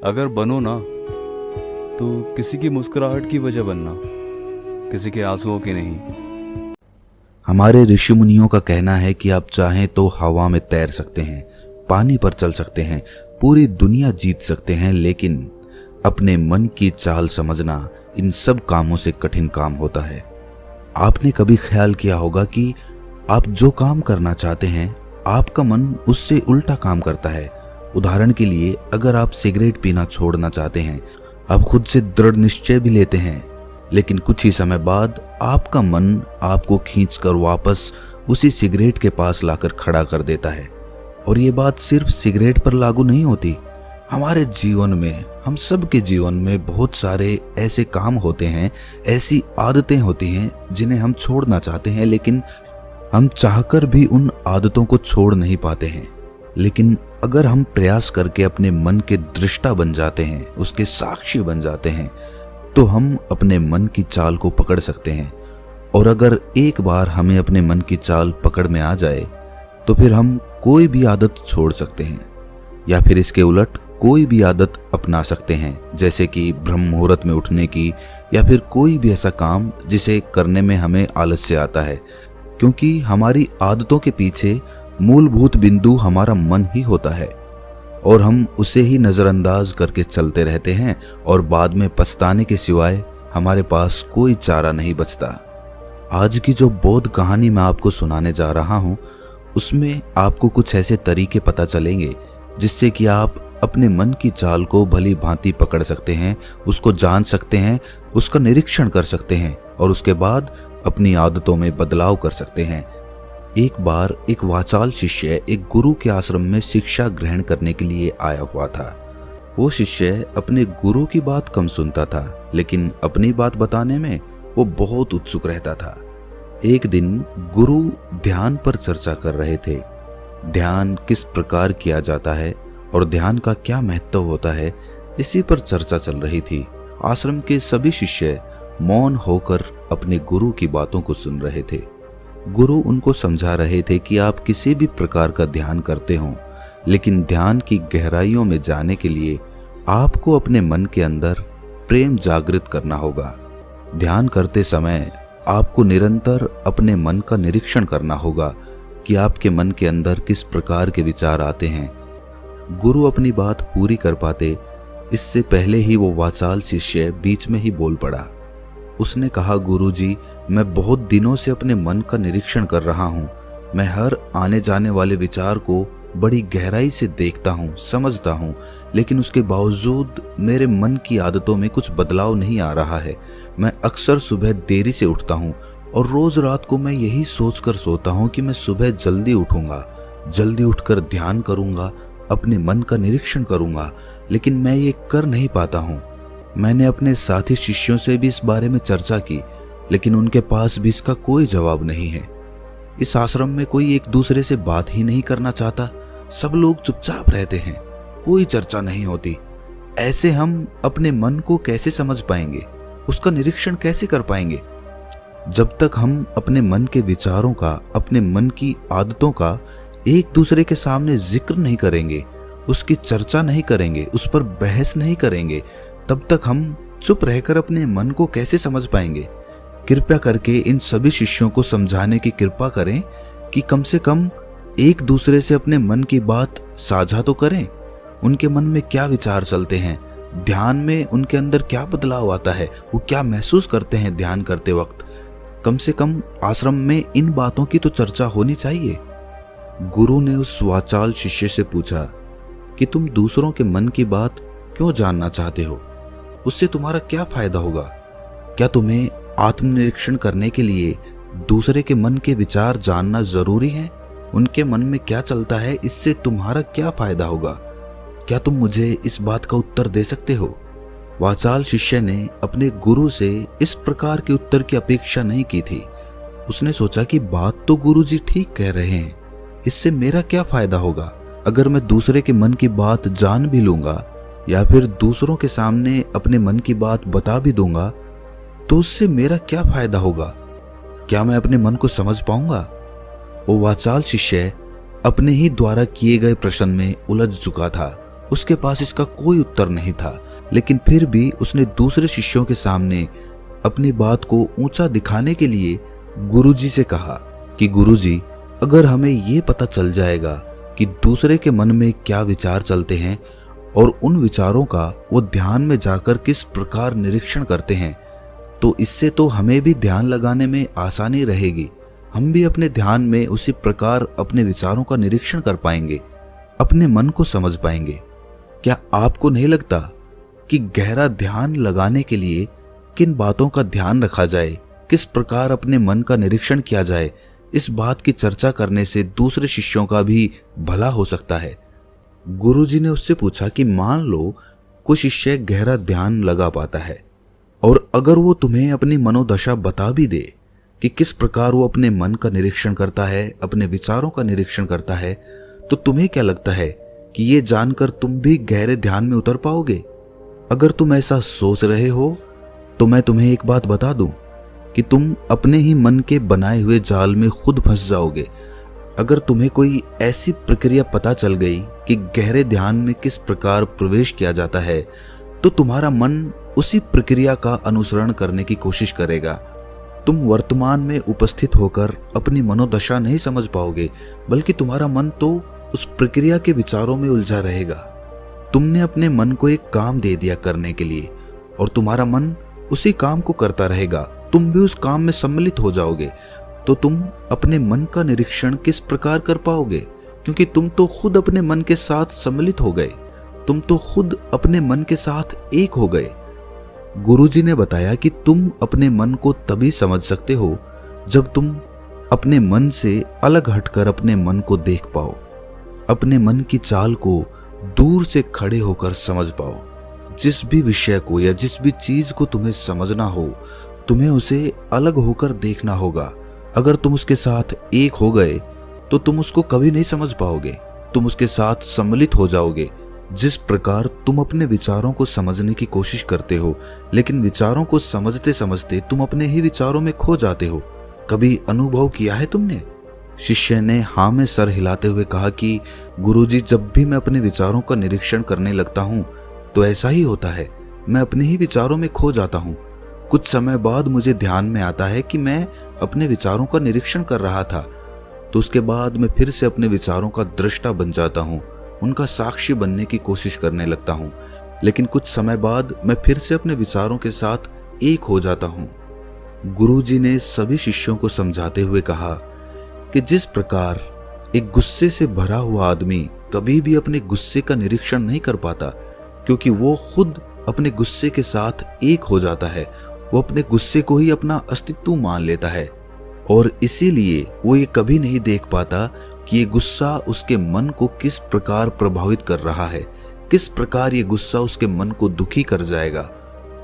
अगर बनो ना तो किसी की मुस्कुराहट की वजह बनना, किसी के आंसुओं की नहीं। हमारे ऋषि मुनियों का कहना है कि आप चाहें तो हवा में तैर सकते हैं, पानी पर चल सकते हैं, पूरी दुनिया जीत सकते हैं, लेकिन अपने मन की चाल समझना इन सब कामों से कठिन काम होता है। आपने कभी ख्याल किया होगा कि आप जो काम करना चाहते हैं आपका मन उससे उल्टा काम करता है। उदाहरण के लिए, अगर आप सिगरेट पीना छोड़ना चाहते हैं, आप खुद से दृढ़ निश्चय भी लेते हैं, लेकिन कुछ ही समय बाद आपका मन आपको खींचकर वापस उसी सिगरेट के पास लाकर खड़ा कर देता है। और ये बात सिर्फ सिगरेट पर लागू नहीं होती। हमारे जीवन में, हम सब के जीवन में बहुत सारे ऐसे काम होते हैं, ऐसी आदतें होती हैं जिन्हें हम छोड़ना चाहते हैं, लेकिन हम चाहकर भी उन आदतों को छोड़ नहीं पाते हैं। लेकिन अगर हम प्रयास करके अपने मन के दृष्टा बन जाते हैं, उसके साक्षी बन जाते हैं, तो हम अपने मन की चाल को पकड़ सकते हैं। और अगर एक बार हमें अपने मन की चाल पकड़ में आ जाए तो फिर हम कोई भी आदत छोड़ सकते हैं, या फिर इसके उलट कोई भी आदत अपना सकते हैं, जैसे कि ब्रह्म मुहूर्त में उठने की, या फिर कोई भी ऐसा काम जिसे करने में हमें आलस्य आता है। क्योंकि हमारी आदतों के पीछे मूलभूत बिंदु हमारा मन ही होता है, और हम उसे ही नज़रअंदाज करके चलते रहते हैं, और बाद में पछताने के सिवाय हमारे पास कोई चारा नहीं बचता। आज की जो बोध कहानी मैं आपको सुनाने जा रहा हूँ, उसमें आपको कुछ ऐसे तरीके पता चलेंगे जिससे कि आप अपने मन की चाल को भली भांति पकड़ सकते हैं, उसको जान सकते हैं, उसका निरीक्षण कर सकते हैं, और उसके बाद अपनी आदतों में बदलाव कर सकते हैं। एक बार एक वाचाल शिष्य एक गुरु के आश्रम में शिक्षा ग्रहण करने के लिए आया हुआ था। वो शिष्य अपने गुरु की बात कम सुनता था, लेकिन अपनी बात बताने में वो बहुत उत्सुक रहता था। एक दिन गुरु ध्यान पर चर्चा कर रहे थे। ध्यान किस प्रकार किया जाता है और ध्यान का क्या महत्व होता है, इसी पर चर्चा चल रही थी। आश्रम के सभी शिष्य मौन होकर अपने गुरु की बातों को सुन रहे थे। गुरु उनको समझा रहे थे कि आप किसी भी प्रकार का ध्यान करते हो, लेकिन ध्यान की गहराइयों में जाने के लिए आपको अपने मन के अंदर प्रेम जागृत करना होगा। ध्यान करते समय आपको निरंतर अपने मन का निरीक्षण करना होगा कि आपके मन के अंदर किस प्रकार के विचार आते हैं। गुरु अपनी बात पूरी कर पाते इससे पहले ही वो वाचाल शिष्य बीच में ही बोल पड़ा। उसने कहा, गुरुजी, मैं बहुत दिनों से अपने मन का निरीक्षण कर रहा हूँ। मैं हर आने जाने वाले विचार को बड़ी गहराई से देखता हूँ, समझता हूँ, लेकिन उसके बावजूद मेरे मन की आदतों में कुछ बदलाव नहीं आ रहा है। मैं अक्सर सुबह देरी से उठता हूँ और रोज रात को मैं यही सोचकर सोता हूँ कि मैं सुबह जल्दी उठूंगा, जल्दी उठकर ध्यान करूंगा, अपने मन का निरीक्षण करूंगा, लेकिन मैं ये कर नहीं पाता हूँ। मैंने अपने साथी शिष्यों से भी इस बारे में चर्चा की, लेकिन उनके पास भी इसका कोई जवाब नहीं है। इस आश्रम में कोई एक दूसरे से बात ही नहीं करना चाहता। सब लोग चुपचाप रहते हैं, कोई चर्चा नहीं होती। ऐसे हम अपने मन को कैसे समझ पाएंगे, उसका निरीक्षण कैसे कर पाएंगे? जब तक हम अपने मन के विचारों का, अपने मन की आदतों का एक दूसरे के सामने जिक्र नहीं करेंगे, उसकी चर्चा नहीं करेंगे, उस पर बहस नहीं करेंगे, तब तक हम चुप रहकर अपने मन को कैसे समझ पाएंगे? कृपया करके इन सभी शिष्यों को समझाने की कृपा करें कि कम से कम एक दूसरे से अपने मन की बात साझा तो करें। उनके मन में क्या विचार चलते हैं, ध्यान में उनके अंदर क्या बदलाव आता है, वो क्या महसूस करते हैं ध्यान करते वक्त। कम से कम आश्रम में इन बातों की तो चर्चा होनी चाहिए। गुरु ने उस वाचाल शिष्य से पूछा कि तुम दूसरों के मन की बात क्यों जानना चाहते हो? उससे तुम्हारा क्या फायदा होगा? क्या तुम्हें आत्मनिरीक्षण करने के लिए दूसरे के मन के विचार जानना जरूरी है? उनके मन में क्या चलता है, इससे तुम्हारा क्या फायदा होगा? क्या तुम मुझे इस बात का उत्तर दे सकते हो? वाचाल शिष्य ने अपने गुरु से इस प्रकार के उत्तर की अपेक्षा नहीं की थी। उसने सोचा कि बात तो गुरुजी ठीक कह रहे हैं, इससे मेरा क्या फायदा होगा? अगर मैं दूसरे के मन की बात जान भी लूंगा या फिर दूसरों के सामने अपने मन की बात बता भी दूंगा, तो उससे मेरा क्या फायदा होगा? क्या मैं अपने मन को समझ पाऊंगा? वो वाचाल शिष्य अपने ही द्वारा किए गए प्रश्न में उलझ चुका था। उसके पास इसका कोई उत्तर नहीं था, लेकिन फिर भी उसने दूसरे शिष्यों के सामने अपनी बात को ऊंचा दिखाने के लिए गुरुजी से कहा कि गुरुजी, अगर हमें ये पता चल जाएगा कि दूसरे के मन में क्या विचार चलते हैं और उन विचारों का वो ध्यान में जाकर किस प्रकार निरीक्षण करते हैं, तो इससे तो हमें भी ध्यान लगाने में आसानी रहेगी। हम भी अपने ध्यान में उसी प्रकार अपने विचारों का निरीक्षण कर पाएंगे, अपने मन को समझ पाएंगे। क्या आपको नहीं लगता कि गहरा ध्यान लगाने के लिए किन बातों का ध्यान रखा जाए, किस प्रकार अपने मन का निरीक्षण किया जाए, इस बात की चर्चा करने से दूसरे शिष्यों का भी भला हो सकता है। गुरुजी ने उससे पूछा कि मान लो कोई शिष्य गहरा ध्यान लगा पाता है और अगर वो तुम्हें अपनी मनोदशा बता भी दे कि किस प्रकार वो अपने मन का निरीक्षण करता है, अपने विचारों का निरीक्षण करता है, तो तुम्हें क्या लगता है कि ये जानकर तुम भी गहरे ध्यान में उतर पाओगे? अगर तुम ऐसा सोच रहे हो तो मैं तुम्हें एक बात बता दूं कि तुम अपने ही मन के बनाए हुए जाल में खुद फंस जाओगे। अगर तुम्हें कोई ऐसी प्रक्रिया पता चल गई कि गहरे ध्यान में किस प्रकार प्रवेश किया जाता है, तो तुम्हारा मन उसी प्रक्रिया का अनुसरण करने की कोशिश करेगा। तुम वर्तमान में उपस्थित होकर अपनी मनोदशा नहीं समझ पाओगे, बल्कि तुम्हारा मन तो उस प्रक्रिया के विचारों में उलझा रहेगा। तुमने अपने मन को एक काम दे दिया करने के लिए और तुम्हारा मन उसी काम को करता रहेगा। तुम भी उस काम में सम्मिलित हो जाओगे, तो तुम अपने मन का निरीक्षण किस प्रकार कर पाओगे? क्योंकि तुम तो खुद अपने मन के साथ सम्मिलित हो गए, तुम तो खुद अपने मन के साथ एक हो गए। गुरुजी ने बताया कि तुम अपने मन को तभी समझ सकते हो जब तुम अपने मन से अलग हटकर अपने मन को देख पाओ, अपने मन की चाल को दूर से खड़े होकर समझ पाओ। जिस भी विषय को या जिस भी चीज को तुम्हें समझना हो, तुम्हें उसे अलग होकर देखना होगा। अगर तुम उसके साथ एक हो गए तो तुम उसको कभी नहीं समझ पाओगे, तुम उसके साथ सम्मिलित हो जाओगे। जिस प्रकार तुम अपने विचारों को समझने की कोशिश करते हो, लेकिन विचारों को समझते समझते तुम अपने ही विचारों में खो जाते हो, कभी अनुभव किया है तुमने? शिष्य ने हाँ में सर हिलाते हुए कहा कि गुरुजी, जब भी मैं अपने विचारों का निरीक्षण करने लगता हूँ तो ऐसा ही होता है, मैं अपने ही विचारों में खो जाता हूँ। कुछ समय बाद मुझे ध्यान में आता है कि मैं अपने विचारों का निरीक्षण कर रहा था, तो उसके बाद मैं फिर से अपने विचारों का दृष्टा बन जाता हूँ, उनका साक्षी बनने की कोशिश करने लगता हूँ, लेकिन कुछ समय बाद मैं फिर से अपने विचारों के साथ एक हो जाता हूँ। गुरुजी ने सभी शिष्यों को समझाते हुए कहा कि जिस प्रकार एक गुस्से से भरा हुआ आदमी कभी भी अपने गुस्से का निरीक्षण नहीं कर पाता, क्योंकि वो खुद अपने गुस्से के साथ एक हो जाता है, वो अपने गुस्से को ही अपना अस्तित्व मान लेता है और इसीलिए वो ये कभी नहीं देख पाता कि ये गुस्सा उसके मन को किस प्रकार प्रभावित कर रहा है, किस प्रकार ये गुस्सा उसके मन को दुखी कर जाएगा।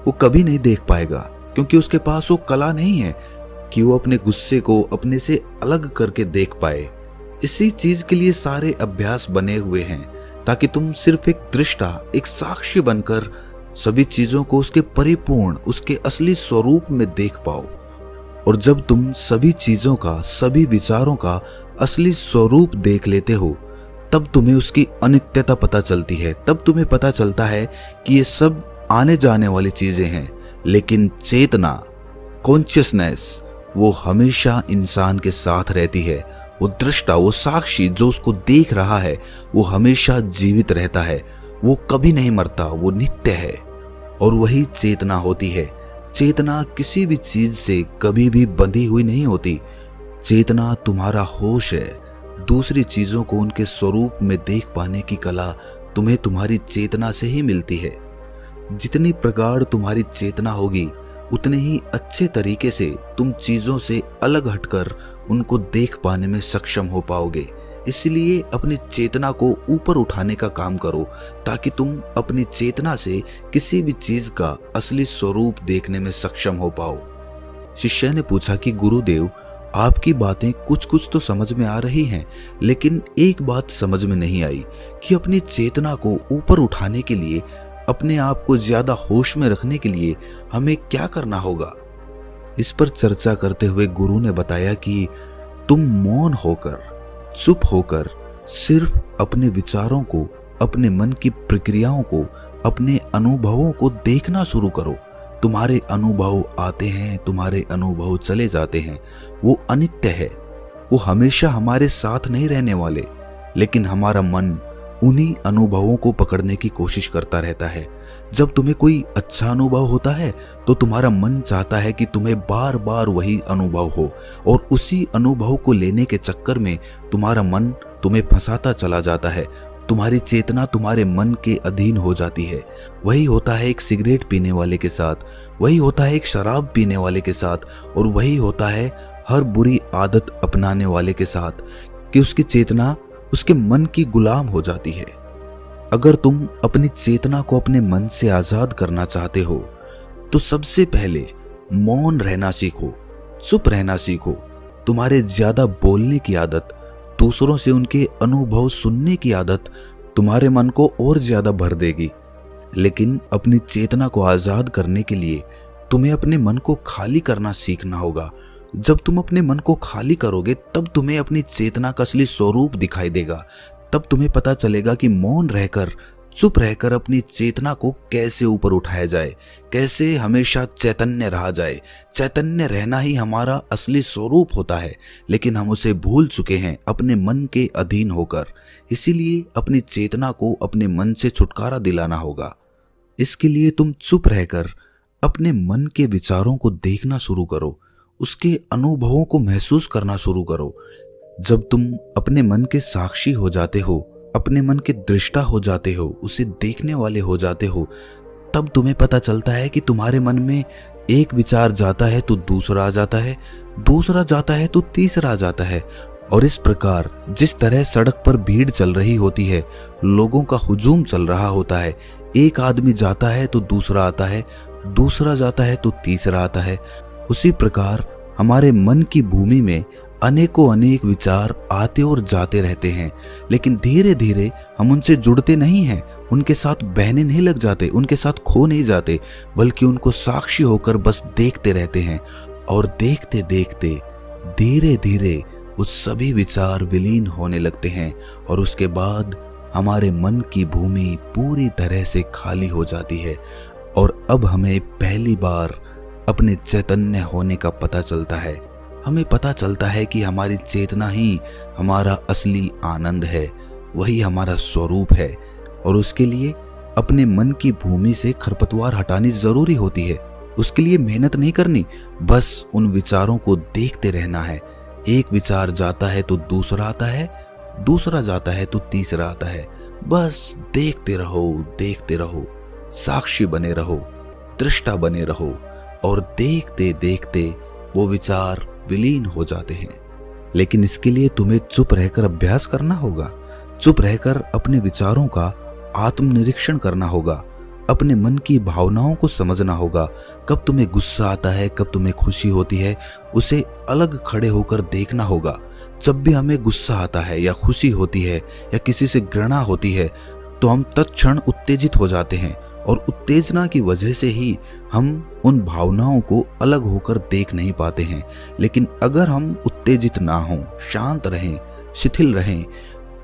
वो कभी नहीं देख पाएगा, क्योंकि उसके पास वो कला नहीं है कि वो अपने गुस्से को अपने से अलग करके देख पाए। इसी चीज के लिए सारे अभ्यास बने हुए हैं, ताकि तुम सिर्फ एक दृष्टा, एक साक्षी बनकर सभी चीजों को उसके परिपूर्ण, उसके असली स्वरूप में देख पाओ। और जब तुम सभी चीजों का, सभी विचारों का असली स्वरूप देख लेते हो, तब तुम्हें उसकी अनित्यता पता चलती है। तब तुम्हें पता चलता है कि ये सब आने जाने वाली चीजें हैं, लेकिन चेतना, कॉन्शियसनेस, वो हमेशा इंसान के साथ रहती है। वो दृष्टा, वो साक्षी जो उसको देख रहा है, वो हमेशा जीवित रहता है, वो कभी नहीं मरता, वो नित्य है। और वही चेतना होती है। चेतना किसी भी चीज से कभी भी बंधी हुई नहीं होती। चेतना तुम्हारा होश है। दूसरी चीजों को उनके स्वरूप में देख पाने की कला तुम्हें तुम्हारी चेतना से ही मिलती है। जितनी प्रगाढ़ तुम्हारी चेतना होगी, उतने ही अच्छे तरीके से तुम चीजों से अलग हटकर उनको देख पाने में सक्षम हो पाओगे। इसलिए अपनी चेतना को ऊपर उठाने का काम करो, ताकि तुम अपनी चेतना से किसी भी चीज का असली स्वरूप देखने में सक्षम हो पाओ। शिष्य ने पूछा कि गुरुदेव, आपकी बातें कुछ कुछ तो समझ में आ रही हैं, लेकिन एक बात समझ में नहीं आई कि अपनी चेतना को ऊपर उठाने के लिए, अपने आप को ज्यादा होश में रखने के लिए हमें क्या करना होगा। इस पर चर्चा करते हुए गुरु ने बताया कि तुम मौन होकर, चुप होकर सिर्फ अपने विचारों को अपने मन की प्रक्रियाओं को, अपने अनुभवों को देखना शुरू करो। तुम्हारे अनुभव आते हैं, तुम्हारे अनुभव चले जाते हैं। वो अनित्य है, वो हमेशा हमारे साथ नहीं रहने वाले। लेकिन हमारा मन उन्हीं अनुभवों को पकड़ने की कोशिश करता रहता है। जब तुम्हें कोई अच्छा अनुभव होता है तो तुम्हारा मन चाहता है कि तुम्हें बार बार वही अनुभव हो, और उसी अनुभव को लेने के चक्कर में तुम्हारा मन तुम्हें फंसाता चला जाता है। तुम्हारी चेतना तुम्हारे मन के अधीन हो जाती है। वही होता है एक सिगरेट पीने वाले के साथ, वही होता है एक शराब पीने वाले के साथ, और वही होता है हर बुरी आदत अपनाने वाले के साथ, कि उसकी चेतना उसके मन की गुलाम हो जाती है। अगर तुम अपनी चेतना को अपने मन से आजाद करना चाहते हो तो सबसे पहले मौन रहना सीखो, चुप रहना सीखो। तुम्हारे ज्यादा बोलने की आदत, दूसरों से उनके अनुभव सुनने की आदत तुम्हारे मन को और ज्यादा भर देगी। लेकिन अपनी चेतना को आजाद करने के लिए तुम्हें अपने मन को खाली करना सीखना होगा। जब तुम अपने मन को खाली करोगे तब तुम्हें अपनी चेतना का असली स्वरूप दिखाई देगा। तब तुम्हें पता चलेगा कि मौन रहकर, चुप रहकर अपनी चेतना को कैसे ऊपर उठाया जाए, कैसे हमेशा चैतन्य रहा जाए। चैतन्य रहना ही हमारा असली स्वरूप होता है, लेकिन हम उसे भूल चुके हैं अपने मन के अधीन होकर। इसीलिए अपनी चेतना को अपने मन से छुटकारा दिलाना होगा। इसके लिए तुम चुप रहकर अपने मन के विचारों को देखना शुरू करो, उसके अनुभवों को महसूस करना शुरू करो। जब तुम अपने मन के साक्षी हो जाते हो, अपने मन के दृष्टा हो जाते हो, उसे देखने वाले हो जाते हो, तब तुम्हें पता चलता है कि तुम्हारे मन में एक विचार जाता है तो दूसरा आ जाता है, दूसरा जाता है तो तीसरा आ जाता है। और इस प्रकार जिस तरह सड़क पर भीड़ चल रही होती है, लोगों का हुजूम चल रहा होता है, एक आदमी जाता है तो दूसरा आता है, दूसरा जाता है तो तीसरा आता है, उसी प्रकार हमारे मन की भूमि में अनेकों अनेक विचार आते और जाते रहते हैं। लेकिन धीरे धीरे हम उनसे जुड़ते नहीं हैं, उनके साथ बहने नहीं लग जाते, उनके साथ खो नहीं जाते, बल्कि उनको साक्षी होकर बस देखते रहते हैं। और देखते देखते धीरे धीरे वो सभी विचार विलीन होने लगते हैं, और उसके बाद हमारे मन की भूमि पूरी तरह से खाली हो जाती है। और अब हमें पहली बार अपने चैतन्य होने का पता चलता है। हमें पता चलता है कि हमारी चेतना ही हमारा असली आनंद है, वही हमारा स्वरूप है। और उसके लिए अपने मन की भूमि से खरपतवार हटानी जरूरी होती है। उसके लिए मेहनत नहीं करनी, बस उन विचारों को देखते रहना है। एक विचार जाता है तो दूसरा आता है, दूसरा जाता है तो तीसरा आता है। बस देखते रहो, देखते रहो, साक्षी बने रहो, दृष्टा बने रहो, और देखते देखते वो विचार विलीन हो जाते हैं। लेकिन इसके लिए तुम्हें चुप रहकर अभ्यास करना होगा। चुप रहकर अपने विचारों का आत्मनिरीक्षण करना होगा, अपने मन की भावनाओं को समझना होगा। कब तुम्हें गुस्सा आता है, कब तुम्हें खुशी होती है, उसे अलग खड़े होकर देखना होगा। जब भी हमें गुस्सा आता है या खुशी होती है या किसी से घृणा होती है तो हम तत्क्षण उत्तेजित हो जाते हैं, और उत्तेजना की वजह से ही हम उन भावनाओं को अलग होकर देख नहीं पाते हैं। लेकिन अगर हम उत्तेजित ना हों, शांत रहें, शिथिल रहें,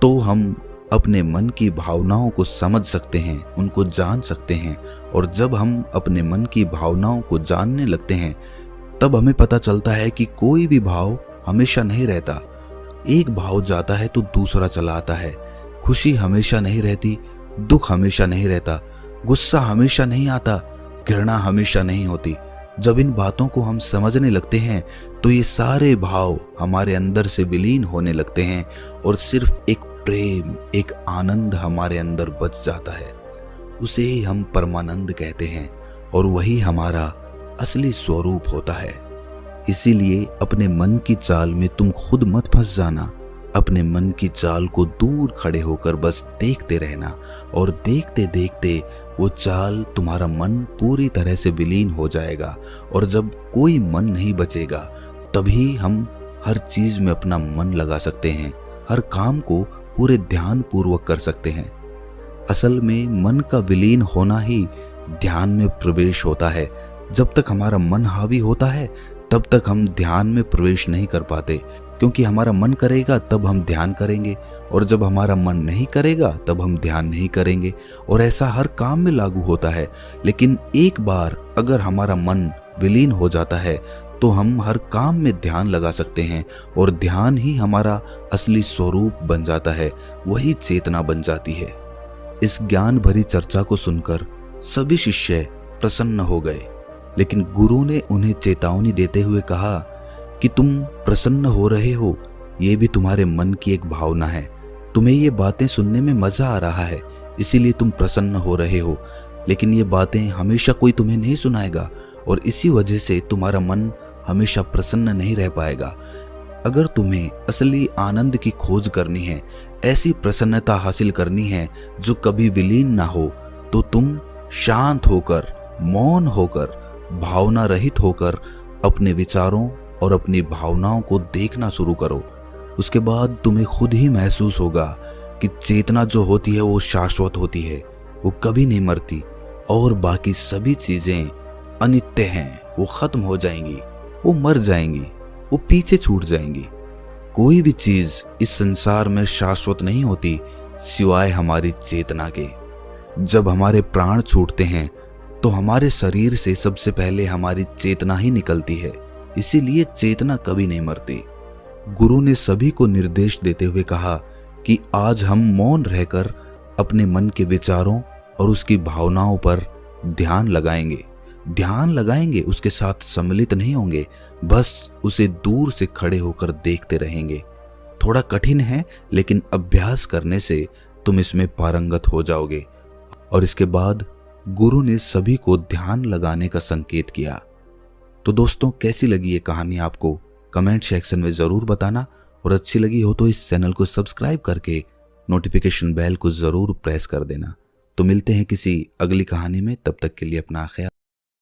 तो हम अपने मन की भावनाओं को समझ सकते हैं, उनको जान सकते हैं। और जब हम अपने मन की भावनाओं को जानने लगते हैं तब हमें पता चलता है कि कोई भी भाव हमेशा नहीं रहता। एक भाव जाता है तो दूसरा चला आता है। खुशी हमेशा नहीं रहती, दुख हमेशा नहीं रहता, गुस्सा हमेशा नहीं आता, घृणा हमेशा नहीं होती। जब इन बातों को हम समझने लगते हैं तो ये सारे भाव हमारे अंदर से विलीन होने लगते हैं, और सिर्फ एक प्रेम, एक आनंद हमारे अंदर बच जाता है। उसे ही हम परमानंद कहते हैं, और वही हमारा असली स्वरूप होता है। इसीलिए अपने मन की चाल में तुम खुद मत फंस जाना। अपने मन की चाल को दूर खड़े होकर बस देखते रहना, और देखते देखते वो चाल, तुम्हारा मन पूरी तरह से विलीन हो जाएगा। और जब कोई मन नहीं बचेगा तभी हम हर चीज में अपना मन लगा सकते हैं, हर काम को पूरे ध्यान पूर्वक कर सकते हैं। असल में मन का विलीन होना ही ध्यान में प्रवेश होता है। जब तक हमारा मन हावी होता है तब तक हम ध्यान में प्रवेश नहीं कर पाते, क्योंकि हमारा मन करेगा तब हम ध्यान करेंगे, और जब हमारा मन नहीं करेगा तब हम ध्यान नहीं करेंगे, और ऐसा हर काम में लागू होता है। लेकिन एक बार अगर हमारा मन विलीन हो जाता है तो हम हर काम में ध्यान लगा सकते हैं, और ध्यान ही हमारा असली स्वरूप बन जाता है, वही चेतना बन जाती है। इस ज्ञान भरी चर्चा को सुनकर सभी शिष्य प्रसन्न हो गए, लेकिन गुरु ने उन्हें चेतावनी देते हुए कहा कि तुम प्रसन्न हो रहे हो, ये भी तुम्हारे मन की एक भावना है। तुम्हें ये बातें सुनने में मजा आ रहा है, इसीलिए तुम प्रसन्न हो रहे हो, लेकिन ये बातें हमेशा कोई तुम्हें नहीं सुनाएगा, और इसी वजह से तुम्हारा मन हमेशा प्रसन्न नहीं रह पाएगा। अगर तुम्हें असली आनंद की खोज करनी है, ऐसी प्रसन्नता हासिल करनी है जो कभी विलीन ना हो, तो तुम शांत होकर, मौन होकर, भावना रहित होकर अपने विचारों और अपनी भावनाओं को देखना शुरू करो। उसके बाद तुम्हें खुद ही महसूस होगा कि चेतना जो होती है वो शाश्वत होती है, वो कभी नहीं मरती, और बाकी सभी चीजें अनित्य हैं, वो खत्म हो जाएंगी, वो मर जाएंगी, वो पीछे छूट जाएंगी। कोई भी चीज इस संसार में शाश्वत नहीं होती सिवाय हमारी चेतना के। जब हमारे प्राण छूटते हैं तो हमारे शरीर से सबसे पहले हमारी चेतना ही निकलती है, इसीलिए चेतना कभी नहीं मरती। गुरु ने सभी को निर्देश देते हुए कहा कि आज हम मौन रहकर अपने मन के विचारों और उसकी भावनाओं पर ध्यान लगाएंगे, उसके साथ सम्मिलित नहीं होंगे, बस उसे दूर से खड़े होकर देखते रहेंगे। थोड़ा कठिन है, लेकिन अभ्यास करने से तुम इसमें पारंगत हो जाओगे। और इसके बाद गुरु ने सभी को ध्यान लगाने का संकेत किया। तो दोस्तों, कैसी लगी ये कहानी आपको कमेंट सेक्शन में ज़रूर बताना, और अच्छी लगी हो तो इस चैनल को सब्सक्राइब करके नोटिफिकेशन बेल को ज़रूर प्रेस कर देना। तो मिलते हैं किसी अगली कहानी में, तब तक के लिए अपना ख्याल